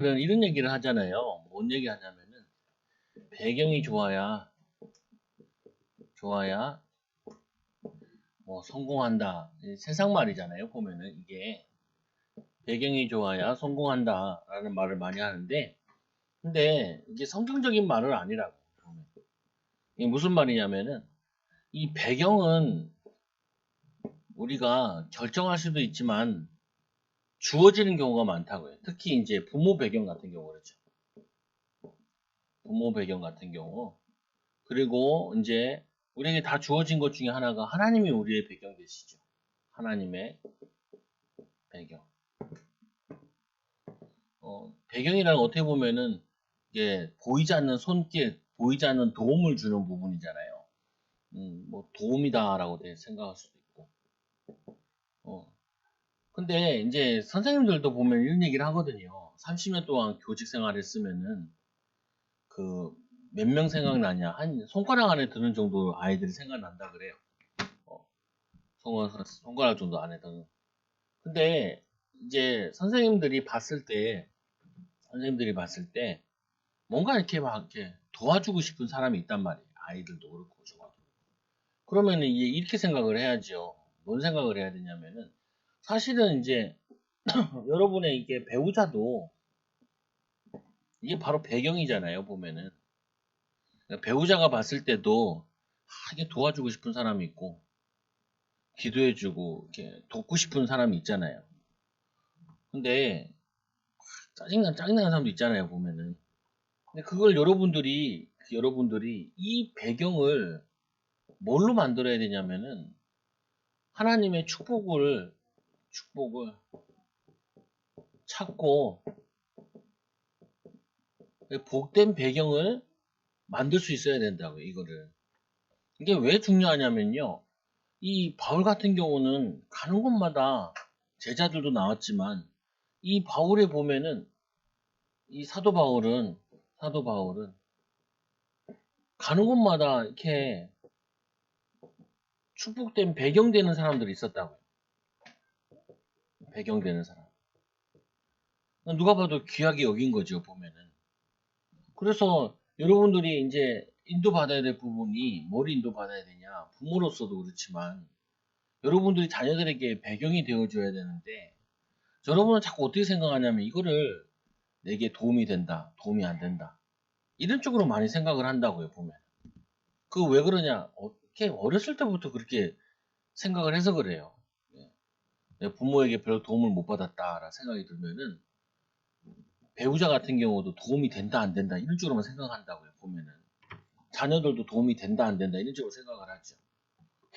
이런 얘기를 하잖아요. 뭔 얘기 하냐면은 배경이 좋아야 뭐 성공한다. 세상 말이잖아요. 보면은 이게 배경이 좋아야 성공한다라는 말을 많이 하는데, 근데 이게 성경적인 말은 아니라고. 이게 무슨 말이냐면은 이 배경은 우리가 결정할 수도 있지만 주어지는 경우가 많다고요. 특히 이제 부모 배경 같은 경우 그렇죠. 부모 배경 같은 경우. 그리고 이제 우리에게 다 주어진 것 중에 하나가 하나님이 우리의 배경 되시죠. 하나님의 배경. 배경이라는 어떻게 보면은 이게 보이지 않는 손길, 보이지 않는 도움을 주는 부분이잖아요. 뭐 도움이다라고 생각할 수도 있고. 어. 근데 이제 선생님들도 보면 이런 얘기를 하거든요. 30년 동안 교직 생활했으면은 그 몇 명 생각나냐? 한 손가락 안에 드는 정도 아이들이 생각난다 그래요. 어, 손가락 정도 안에 드는. 근데 이제 선생님들이 봤을 때 뭔가 이렇게 막 이렇게 도와주고 싶은 사람이 있단 말이에요. 아이들도 그렇고 저도. 그러면은 이렇게 생각을 해야죠. 뭔 생각을 해야 되냐면은 사실은 이제 여러분의 이게 배우자도 이게 바로 배경이잖아요. 보면은 그러니까 배우자가 봤을 때도 이게 도와주고 싶은 사람이 있고 기도해주고 이렇게 돕고 싶은 사람이 있잖아요. 근데 짜증나는 사람도 있잖아요. 보면은. 근데 그걸 여러분들이 이 배경을 뭘로 만들어야 되냐면은 하나님의 축복을 찾고 복된 배경을 만들 수 있어야 된다고요, 이거를. 이게 왜 중요하냐면요. 이 바울 같은 경우는 가는 곳마다 제자들도 나왔지만 이 바울에 보면은 이 사도 바울은 가는 곳마다 이렇게 축복된 배경되는 사람들이 있었다고요. 배경되는 사람. 누가 봐도 귀하게 여긴 거죠, 보면은. 그래서 여러분들이 이제 인도받아야 될 부분이 뭘 인도받아야 되냐. 부모로서도 그렇지만 여러분들이 자녀들에게 배경이 되어줘야 되는데 여러분은 자꾸 어떻게 생각하냐면 이거를 내게 도움이 된다, 도움이 안 된다. 이런 쪽으로 많이 생각을 한다고요, 보면. 그 왜 그러냐. 어떻게 어렸을 때부터 그렇게 생각을 해서 그래요. 예. 내가 부모에게 별 도움을 못 받았다라는 생각이 들면은 배우자 같은 경우도 도움이 된다, 안 된다. 이런 쪽으로만 생각한다고요, 보면은. 자녀들도 도움이 된다, 안 된다. 이런 쪽으로 생각을 하죠.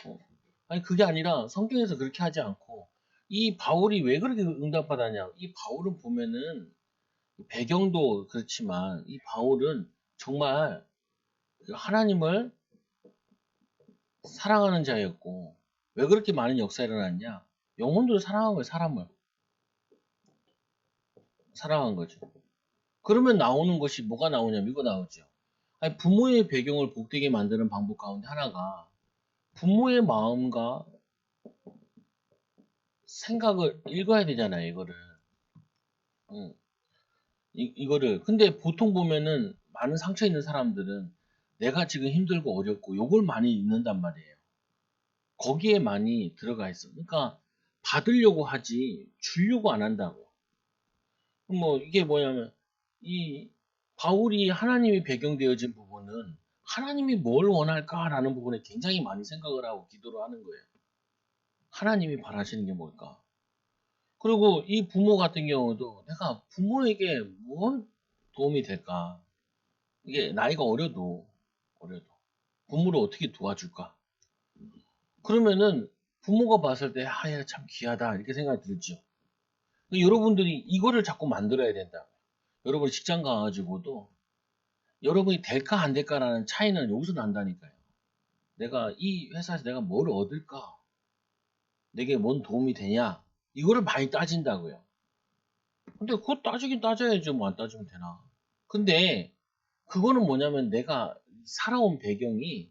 어. 아니, 그게 아니라 성경에서 그렇게 하지 않고 이 바울이 왜 그렇게 응답받았냐. 이 바울은 보면은 배경도 그렇지만 이 바울은 정말 그 하나님을 사랑하는 자였고 왜 그렇게 많은 역사가 일어났냐? 영혼들을 사랑한 거예요. 사람을 사랑한 거죠. 그러면 나오는 것이 뭐가 나오냐면 이거 나오죠. 아니, 부모의 배경을 복되게 만드는 방법 가운데 하나가 부모의 마음과 생각을 읽어야 되잖아요. 이거를. 응. 이거를. 근데 보통 보면은 많은 상처 있는 사람들은 내가 지금 힘들고 어렵고 요걸 많이 읽는단 말이에요. 거기에 많이 들어가 있어. 그러니까 받으려고 하지 주려고 안 한다고. 뭐 이게 뭐냐면 이 바울이 하나님이 배경되어진 부분은 하나님이 뭘 원할까라는 부분에 굉장히 많이 생각을 하고 기도를 하는 거예요. 하나님이 바라시는 게 뭘까? 그리고 이 부모 같은 경우도 내가 부모에게 뭔 도움이 될까? 이게 나이가 어려도 부모를 어떻게 도와줄까? 그러면은 부모가 봤을 때 아, 얘 참 귀하다 이렇게 생각이 들죠. 여러분들이 이거를 자꾸 만들어야 된다. 여러분 직장 가가지고도 여러분이 될까 안 될까라는 차이는 여기서 난다니까요. 내가 이 회사에서 내가 뭘 얻을까? 내게 뭔 도움이 되냐? 이거를 많이 따진다고요. 근데 그거 따지긴 따져야죠. 뭐 안 따지면 되나? 근데 그거는 뭐냐면 내가 살아온 배경이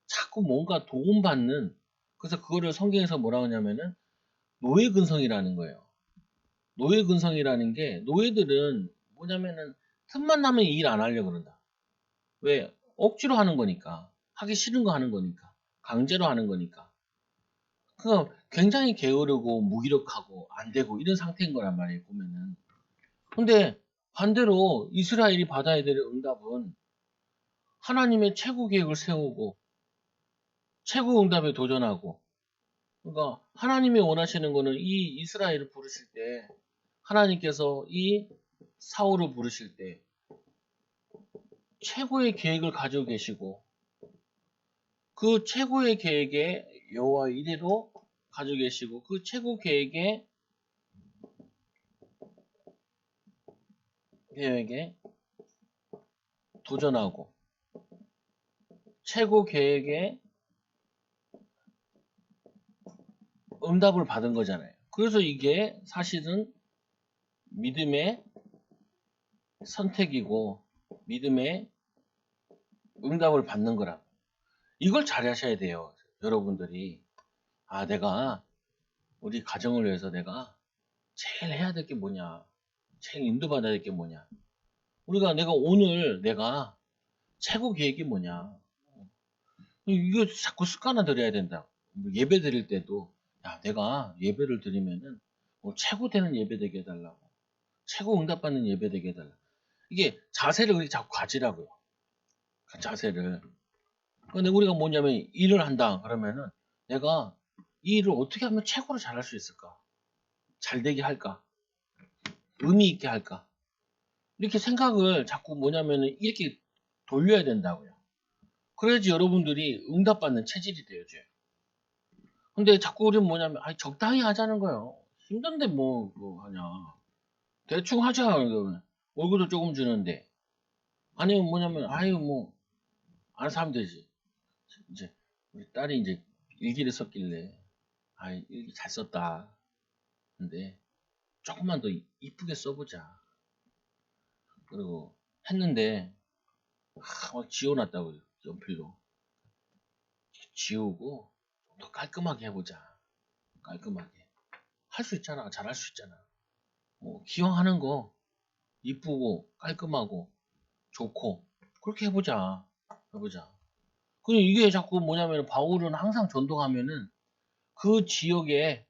자꾸 뭔가 도움받는 그래서 그거를 성경에서 뭐라고 하냐면은 노예근성이라는 거예요. 노예근성이라는 게 노예들은 뭐냐면은 틈만 나면 일 안 하려고 그런다. 왜? 억지로 하는 거니까. 하기 싫은 거 하는 거니까. 강제로 하는 거니까. 그러니까 굉장히 게으르고 무기력하고 안 되고 이런 상태인 거란 말이에요, 보면은. 근데 반대로 이스라엘이 받아야 될 응답은 하나님의 최고 계획을 세우고 최고 응답에 도전하고, 그러니까 하나님이 원하시는 거는 이 이스라엘을 부르실 때, 하나님께서 이 사울을 부르실 때 최고의 계획을 가지고 계시고, 그 최고의 계획에 여호와 이래로 가지고 계시고, 그 최고 계획에 도전하고, 최고 계획에 응답을 받은 거잖아요. 그래서 이게 사실은 믿음의 선택이고 믿음의 응답을 받는 거라. 이걸 잘 하셔야 돼요. 여러분들이. 아, 내가 우리 가정을 위해서 내가 제일 해야 될 게 뭐냐, 제일 인도받아야 될 게 뭐냐, 내가 오늘 내가 최고 계획이 뭐냐, 이거 자꾸 습관화들여야 된다. 뭐 예배 드릴 때도, 야, 내가 예배를 드리면은 뭐 최고 되는 예배 되게 해달라고, 최고 응답받는 예배 되게 해달라. 이게 자세를 우리 자꾸 가지라고요. 그 자세를. 근데 우리가 뭐냐면 일을 한다 그러면은 내가 이 일을 어떻게 하면 최고로 잘할 수 있을까? 잘 되게 할까? 의미 있게 할까? 이렇게 생각을 자꾸 뭐냐면은 이렇게 돌려야 된다고요. 그래야지 여러분들이 응답받는 체질이 되어져요. 근데 자꾸 우리는 뭐냐면, 아니, 적당히 하자는 거예요. 힘든데 뭐 하냐. 대충 하자. 그러면. 월급도 조금 주는데. 아니면 뭐냐면, 아유, 뭐, 알아서 하면 되지. 이제, 우리 딸이 이제 일기를 썼길래, 아이, 일기 잘 썼다. 근데, 조금만 더 이쁘게 써보자. 그리고 했는데, 막 지워놨다고요. 연필로. 지우고, 좀 더 깔끔하게 해보자. 깔끔하게. 할 수 있잖아. 잘할 수 있잖아. 뭐, 기왕 하는 거, 이쁘고, 깔끔하고, 좋고, 그렇게 해보자. 해보자. 근데 이게 자꾸 뭐냐면, 바울은 항상 전도하면은, 그 지역에,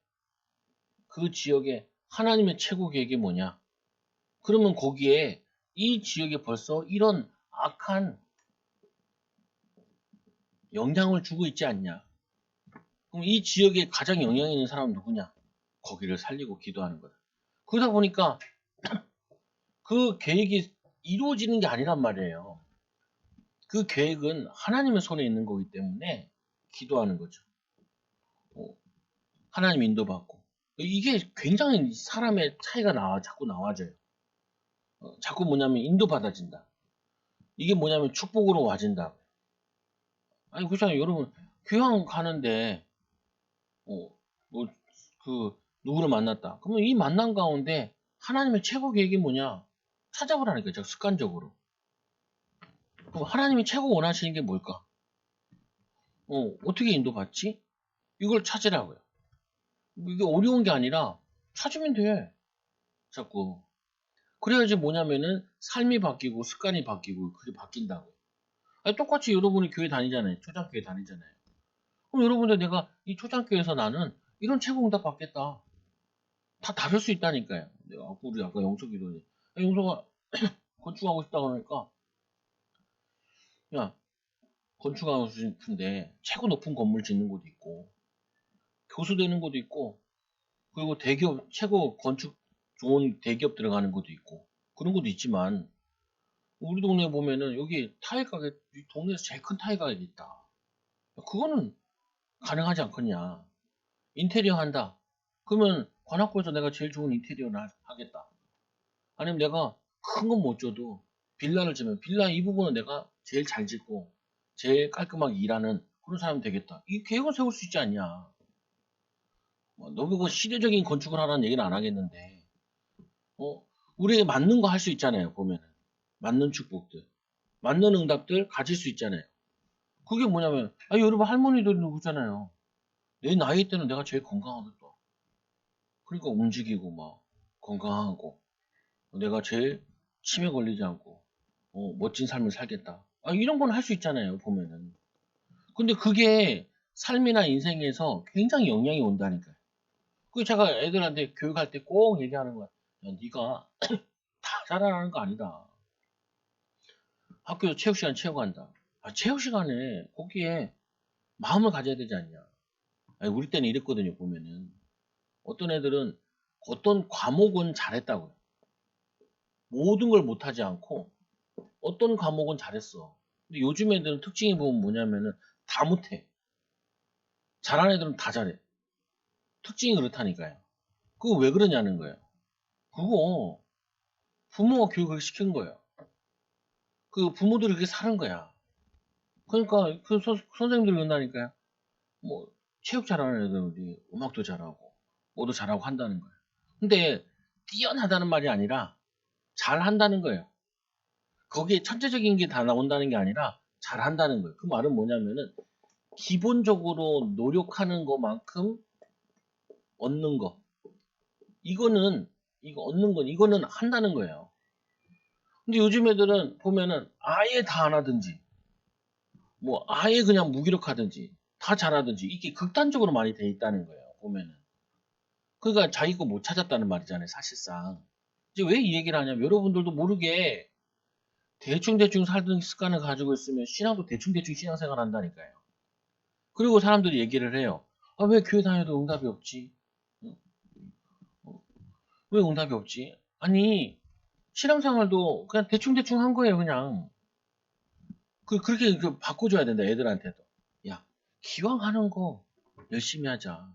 그 지역에 하나님의 최고 계획이 뭐냐? 그러면 거기에, 이 지역에 벌써 이런 악한 영향을 주고 있지 않냐? 그럼 이 지역에 가장 영향 있는 사람은 누구냐? 거기를 살리고 기도하는 거다. 그러다 보니까 그 계획이 이루어지는 게 아니란 말이에요. 그 계획은 하나님의 손에 있는 거기 때문에 기도하는 거죠. 하나님 인도받고. 이게 굉장히 사람의 차이가 자꾸 나와져요. 자꾸 뭐냐면 인도받아진다. 이게 뭐냐면 축복으로 와진다. 아니, 그렇잖아요. 여러분, 교양 가는데, 뭐, 누구를 만났다. 그러면 이 만남 가운데 하나님의 최고 계획이 뭐냐? 찾아보라니까, 제가 습관적으로. 그럼 하나님이 최고 원하시는 게 뭘까? 어떻게 인도받지? 이걸 찾으라고요. 이게 어려운 게 아니라 찾으면 돼. 자꾸. 그래야지 뭐냐면은 삶이 바뀌고 습관이 바뀌고 그게 바뀐다고. 아니, 똑같이 여러분이 교회 다니잖아요. 초장교회 다니잖아요. 그럼 여러분들 내가 이 초장교회에서 나는 이런 최고 응답 받겠다. 다 다를 수 있다니까요. 내가 우리 아까 영석이더니 영석아 건축하고 싶다 그러니까, 야, 건축하고 싶은데 최고 높은 건물 짓는 곳도 있고 교수 되는 곳도 있고, 그리고 대기업 최고 건축 좋은 대기업 들어가는 곳도 있고 그런 것도 있지만, 우리 동네 보면은 여기 타일 가게, 이 동네에서 제일 큰 타일 가게 있다. 그거는 가능하지 않겠냐. 인테리어 한다. 그러면 관악구에서 내가 제일 좋은 인테리어를 하겠다. 아니면 내가 큰 건 못 줘도 빌라를 지면 빌라 이 부분은 내가 제일 잘 짓고 제일 깔끔하게 일하는 그런 사람이 되겠다. 이 계획을 세울 수 있지 않냐. 너무 그 시대적인 건축을 하라는 얘기는 안 하겠는데, 우리에게 맞는 거 할 수 있잖아요. 보면은 맞는 축복들, 맞는 응답들 가질 수 있잖아요. 그게 뭐냐면, 여러분 할머니들 누구잖아요. 내 나이 때는 내가 제일 건강하겠다. 그러니까 움직이고 막 건강하고 내가 제일 치매 걸리지 않고 멋진 삶을 살겠다. 이런 건 할 수 있잖아요, 보면은. 근데 그게 삶이나 인생에서 굉장히 영향이 온다니까요. 그 제가 애들한테 교육할 때 꼭 얘기하는 거야. 야, 네가 다 자라나는 거 아니다. 학교에서 체육 시간 채우고 한다. 체육 시간에 거기에 마음을 가져야 되지 않냐. 우리 때는 이랬거든요, 보면은. 어떤 애들은 어떤 과목은 잘했다고요. 모든 걸 못하지 않고 어떤 과목은 잘했어. 근데 요즘 애들은 특징이 보면 뭐냐면은 다 못해. 잘하는 애들은 다 잘해. 특징이 그렇다니까요. 그거 왜 그러냐는 거예요. 그거 부모가 교육을 시킨 거예요. 그 부모들이 그렇게 사는 거야. 그러니까 그 선생님들이 그런다니까요. 뭐 체육 잘하는 애들이 음악도 잘하고 뭐도 잘하고 한다는 거예요. 근데 뛰어나다는 말이 아니라 잘한다는 거예요. 거기에 천재적인 게 다 나온다는 게 아니라 잘한다는 거예요. 그 말은 뭐냐면은 기본적으로 노력하는 것만큼 얻는 거. 이거는 한다는 거예요. 근데 요즘 애들은 보면은 아예 다 안 하든지 뭐 아예 그냥 무기력하든지 다 잘하든지 이게 극단적으로 많이 돼 있다는 거예요. 보면은. 그러니까 자기 거 못 찾았다는 말이잖아요, 사실상. 이제 왜 이 얘기를 하냐면 여러분들도 모르게 대충대충 살던 습관을 가지고 있으면 신앙도 대충대충 신앙생활 한다니까요. 그리고 사람들이 얘기를 해요. 왜 교회 다녀도 응답이 없지? 어? 어? 왜 응답이 없지? 아니, 신앙생활도 그냥 대충대충 한 거예요, 그냥. 그렇게 바꿔줘야 된다, 애들한테도. 야, 기왕 하는 거 열심히 하자.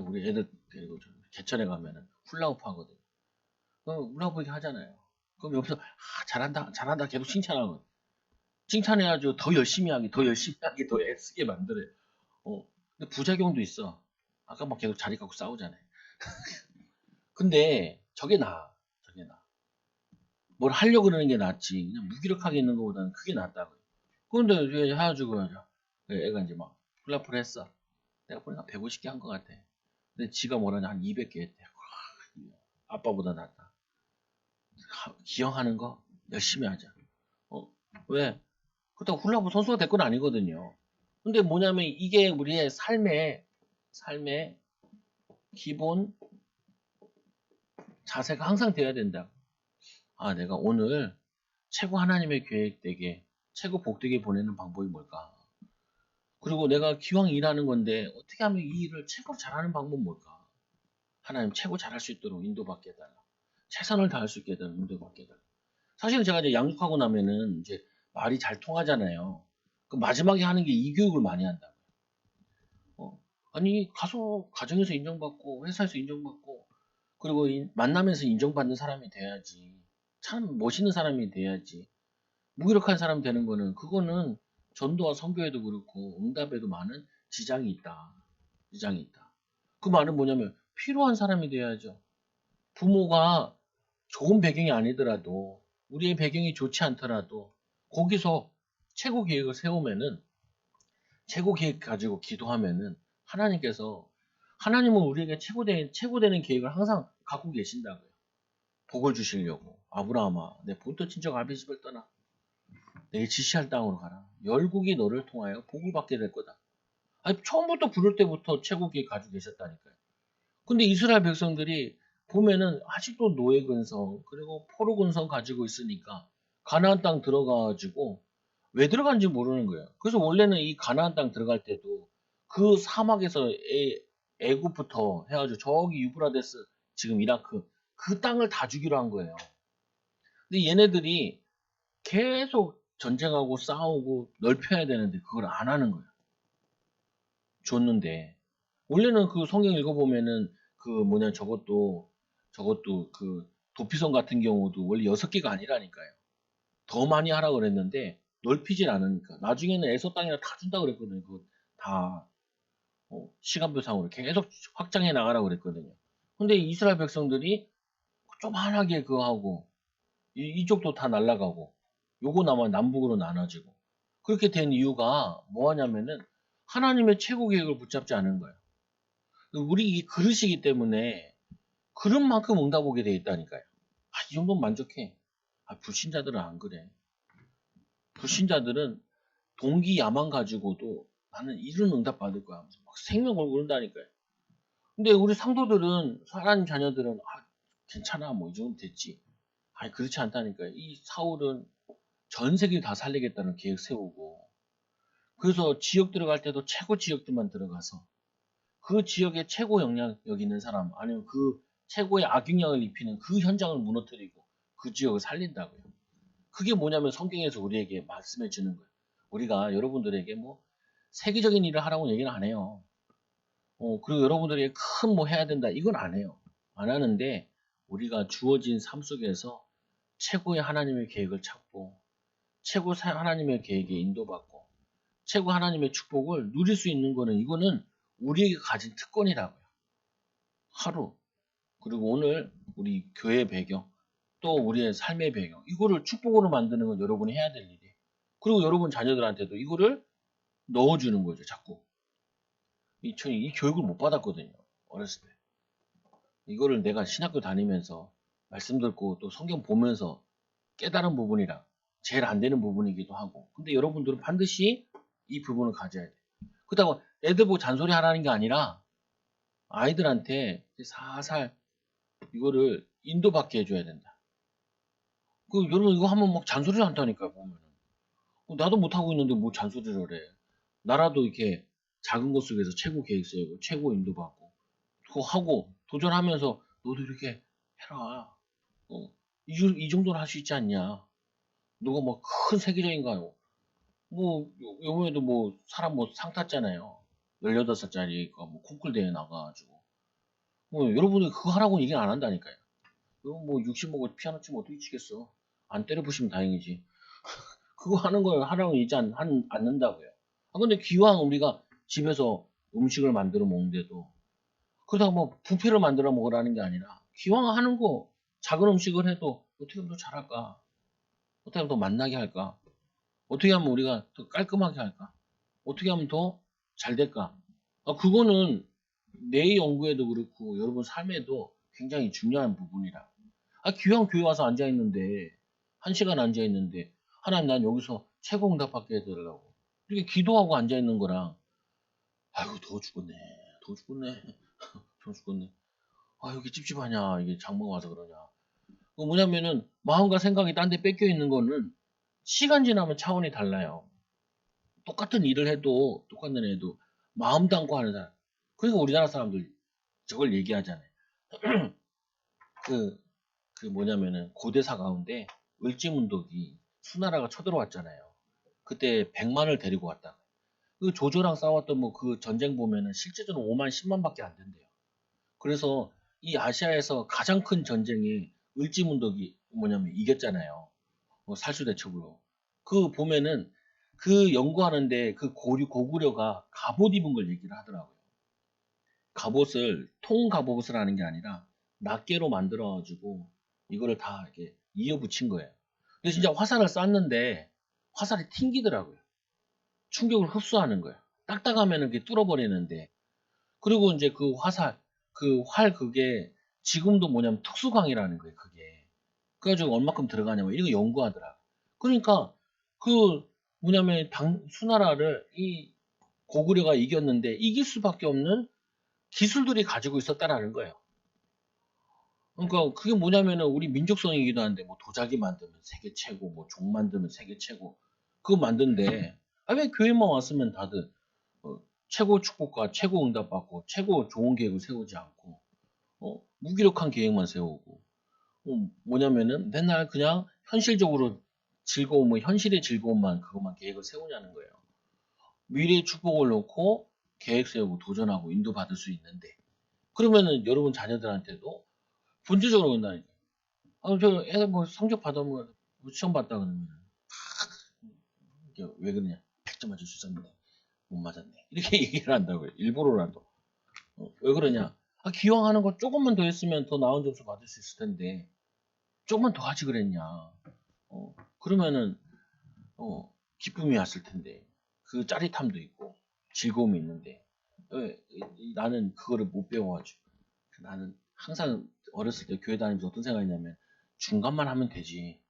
우리 애들 데리고 개천에 가면은 훌라후프 하거든. 훌라후프 하잖아요. 그럼 옆에서 잘한다, 잘한다 계속 칭찬하고 칭찬해야죠. 더 열심히 하게, 더 열심히 하게, 더 애쓰게 만들어요. 근데 부작용도 있어. 아까 막 계속 자리 갖고 싸우잖아요. 근데 저게 나아. 저게 나아. 뭘 하려고 그러는 게 낫지. 그냥 무기력하게 있는 것보다는 그게 낫다고요. 근데 왜 헤어지고 하자. 애가 이제 막 훌라후프를 했어. 내가 보니까 150개 한 것 같아. 근데 지가 뭐라냐 한 200개 했대. 아빠보다 낫다. 기억하는 거 열심히 하자. 어? 왜? 그렇다고 훌라후프 선수가 될 건 아니거든요. 근데 뭐냐면 이게 우리의 삶의 기본 자세가 항상 돼야 된다. 내가 오늘 최고 하나님의 계획되게 최고 복되게 보내는 방법이 뭘까? 그리고 내가 기왕 일하는 건데 어떻게 하면 이 일을 최고 잘하는 방법은 뭘까? 하나님 최고 잘할 수 있도록 인도받게 해달라. 최선을 다할 수 있게 해달라. 인도받게 해달라. 사실 제가 이제 양육하고 나면은 이제 말이 잘 통하잖아요. 그 마지막에 하는 게 이 교육을 많이 한다고요. 아니 가서 가정에서 인정받고 회사에서 인정받고 그리고 만나면서 인정받는 사람이 돼야지. 참 멋있는 사람이 돼야지. 무기력한 사람 되는 거는 그거는 전도와 선교에도 그렇고 응답에도 많은 지장이 있다. 지장이 있다. 그 말은 뭐냐면 필요한 사람이 돼야죠. 부모가 좋은 배경이 아니더라도 우리의 배경이 좋지 않더라도 거기서 최고 계획을 세우면은 최고 계획 가지고 기도하면은 하나님께서 하나님은 우리에게 최고되는 계획을 항상 갖고 계신다고요. 복을 주시려고. 아브라함아, 내 본토 친척 아비 집을 떠나 내게 지시할 땅으로 가라. 열국이 너를 통하여 복을 받게 될 거다. 아니, 처음부터 부를 때부터 최고 계획 가지고 계셨다니까요. 근데 이스라엘 백성들이 보면은 아직도 노예 근성 그리고 포로 근성 가지고 있으니까 가나안 땅 들어가가지고 왜 들어간지 모르는 거예요. 그래서 원래는 이 가나안 땅 들어갈 때도 그 사막에서 애굽부터 해가지고 저기 유브라데스 지금 이라크 그 땅을 다 주기로 한 거예요. 근데 얘네들이 계속 전쟁하고 싸우고 넓혀야 되는데 그걸 안 하는 거예요. 줬는데 원래는 그 성경 읽어보면은 그 뭐냐 저것도 그 도피성 같은 경우도 원래 6개가 아니라니까요. 더 많이 하라고 그랬는데 넓히질 않으니까 나중에는 에서 땅이나 다 준다고 그랬거든요. 그거 다 시간표상으로 계속 확장해 나가라고 그랬거든요. 근데 이스라엘 백성들이 조만하게 그거 하고 이쪽도 다 날아가고 요거 나만 남북으로 나눠지고 그렇게 된 이유가 뭐하냐면은 하나님의 최고 계획을 붙잡지 않은 거예요. 우리 이 그릇이기 때문에 그릇만큼 응답 오게 돼 있다니까요. 이 정도면 만족해. 불신자들은 안 그래. 불신자들은 동기 야망 가지고도 나는 이런 응답 받을 거야. 막 생명 걸고 그런다니까요. 근데 우리 상도들은, 하나님 자녀들은, 괜찮아. 뭐, 이 정도 됐지. 아니, 그렇지 않다니까요. 이 사울은 전 세계를 다 살리겠다는 계획 세우고, 그래서 지역 들어갈 때도 최고 지역들만 들어가서, 그 지역에 최고 영향력 있는 사람, 아니면 그 최고의 악영향을 입히는 그 현장을 무너뜨리고, 그 지역을 살린다고요. 그게 뭐냐면 성경에서 우리에게 말씀해 주는 거예요. 우리가 여러분들에게 뭐, 세계적인 일을 하라고 얘기는 안 해요. 그리고 여러분들이 큰 뭐 해야 된다. 이건 안 해요. 안 하는데, 우리가 주어진 삶 속에서 최고의 하나님의 계획을 찾고, 최고 하나님의 계획에 인도받고, 최고 하나님의 축복을 누릴 수 있는 거는, 이거는 우리에게 가진 특권이라고요. 하루. 그리고 오늘 우리 교회 배경, 또 우리의 삶의 배경, 이거를 축복으로 만드는 건 여러분이 해야 될 일이에요. 그리고 여러분 자녀들한테도 이거를 넣어주는 거죠, 자꾸. 저는 이 교육을 못 받았거든요, 어렸을 때. 이거를 내가 신학교 다니면서 말씀 듣고 또 성경 보면서 깨달은 부분이라 제일 안 되는 부분이기도 하고. 근데 여러분들은 반드시 이 부분을 가져야 돼. 그렇다고 애들 보고 잔소리 하라는 게 아니라 아이들한테 살살 이거를 인도받게 해줘야 된다. 여러분 이거 하면 막 잔소리를 한다니까요, 보면은. 나도 못하고 있는데 뭐 잔소리를 해. 나라도 이렇게 작은 것 속에서 최고 계획 세우고 최고 인도받고 그거 하고 도전하면서 너도 이렇게 해라. 이 정도는 할 수 있지 않냐. 누가 뭐 큰 세계적인가요? 뭐 요번에도 뭐 사람 뭐 상 탔잖아요. 18살짜리 뭐 콩쿨 대회 나가가지고 여러분이 그거 하라고 얘기는 안 한다니까요. 뭐 60 먹고 피아노 치면 어떻게 치겠어. 안 때려 부시면 다행이지. 그거 하는 걸 하라고 얘기 않는다고요. 근데 기왕 우리가 집에서 음식을 만들어 먹는데도 그러다가 뭐 부페를 만들어 먹으라는 게 아니라 기왕 하는 거 작은 음식을 해도 어떻게 하면 더 잘할까? 어떻게 하면 더 맛나게 할까? 어떻게 하면 우리가 더 깔끔하게 할까? 어떻게 하면 더 잘 될까? 그거는 내 연구에도 그렇고 여러분 삶에도 굉장히 중요한 부분이라. 기왕 교회 와서 앉아 있는데 1시간 앉아 있는데 하나님 난 여기서 최고 응답받게 해달라고 이렇게 기도하고 앉아 있는 거랑 아이고 더워 죽겠네, 더워 죽겠네, 더워 죽겠네. 여기 찝찝하냐 이게 장마가 와서 그러냐. 뭐냐면은 마음과 생각이 딴 데 뺏겨 있는 거는 시간 지나면 차원이 달라요. 똑같은 일을 해도 똑같은 애도 마음 담고 하는 사람. 그러니까 우리나라 사람들 저걸 얘기하잖아요. 그, 뭐냐면은 고대사 가운데 을지문덕이 수나라가 쳐들어왔잖아요. 그때 100만을 데리고 왔다. 그 조조랑 싸웠던 뭐 그 전쟁 보면은 실제적으로 5만, 10만 밖에 안 된대요. 그래서 이 아시아에서 가장 큰 전쟁이 을지문덕이 뭐냐면 이겼잖아요. 살수대첩으로. 보면은 그 연구하는데 그 고구려가 갑옷 입은 걸 얘기를 하더라고요. 갑옷을 통갑옷을 하는 게 아니라 낱개로 만들어가지고 이거를 다 이렇게 이어붙인 거예요. 근데 진짜 화살을 쐈는데 화살이 튕기더라고요. 충격을 흡수하는 거예요. 딱딱하면 이렇게 뚫어버리는데 그리고 이제 그 화살, 그게 지금도 뭐냐면 특수광이라는 거예요. 그게. 그래가지고 얼마큼 들어가냐면 이런 거 연구하더라. 그러니까 그 뭐냐면 수나라를 이 고구려가 이겼는데 이길 수밖에 없는 기술들이 가지고 있었다라는 거예요. 그러니까 그게 뭐냐면은 우리 민족성이기도 한데 뭐 도자기 만들면 세계 최고, 뭐 종 만들면 세계 최고 그거 만드는데 왜 교회만 왔으면 다들 최고 축복과 최고 응답받고 최고 좋은 계획을 세우지 않고 무기력한 계획만 세우고 뭐냐면은 맨날 그냥 현실적으로 즐거움을 현실의 즐거움만 그것만 계획을 세우냐는 거예요. 미래의 축복을 놓고 계획 세우고 도전하고 인도받을 수 있는데 그러면은 여러분 자녀들한테도 본질적으로 온다니까. 저 애들 뭐 성적 받으면 뭐 시험 봤다 그러면 이게 왜 그러냐? 100점 맞을 수 있었는데 못 맞았네. 이렇게 얘기를 한다고요. 일부러라도. 왜 그러냐? 기왕 하는 거 조금만 더 했으면 더 나은 점수 받을 수 있을 텐데 조금만 더 하지 그랬냐. 그러면은 기쁨이 왔을 텐데 그 짜릿함도 있고 즐거움이 있는데 나는 그거를 못 배워가지고 나는 항상 어렸을 때 교회 다니면서 어떤 생각이냐면 중간만 하면 되지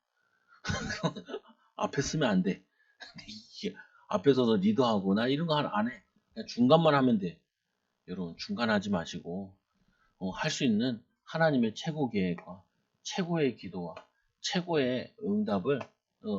앞에 쓰면 안 돼. 이게 앞에 서서 리더하고 나 이런 거 안 해. 그냥 중간만 하면 돼. 여러분 중간하지 마시고 할 수 있는 하나님의 최고 계획과 최고의 기도와 최고의 응답을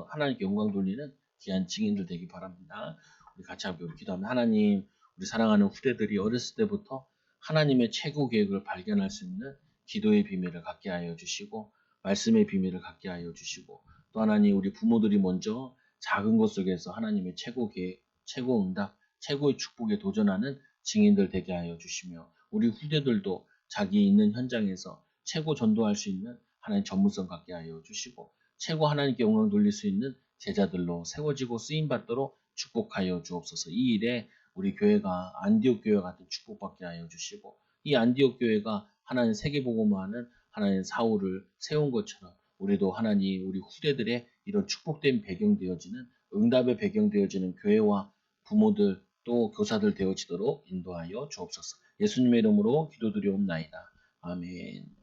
하나님께 영광 돌리는 귀한 증인들 되기 바랍니다. 우리 같이 함께 기도하면 하나님, 우리 사랑하는 후대들이 어렸을 때부터 하나님의 최고 계획을 발견할 수 있는 기도의 비밀을 갖게 하여 주시고 말씀의 비밀을 갖게 하여 주시고 또 하나님 우리 부모들이 먼저 작은 것 속에서 하나님의 최고 계획, 최고 응답, 최고의 축복에 도전하는 증인들 되게 하여 주시며 우리 후대들도 자기 있는 현장에서 최고 전도할 수 있는 하나님 전문성 갖게 하여 주시고 최고 하나님께 영광 돌릴 수 있는 제자들로 세워지고 쓰임 받도록 축복하여 주옵소서. 이 일에 우리 교회가 안디옥 교회 같은 축복받게 하여 주시고 이 안디옥 교회가 하나님 세계복음화하는 하나님 사울을 세운 것처럼 우리도 하나님 우리 후대들의 이런 축복된 배경 되어지는 응답의 배경 되어지는 교회와 부모들 또 교사들 되어지도록 인도하여 주옵소서. 예수님의 이름으로 기도드리옵나이다. 아멘.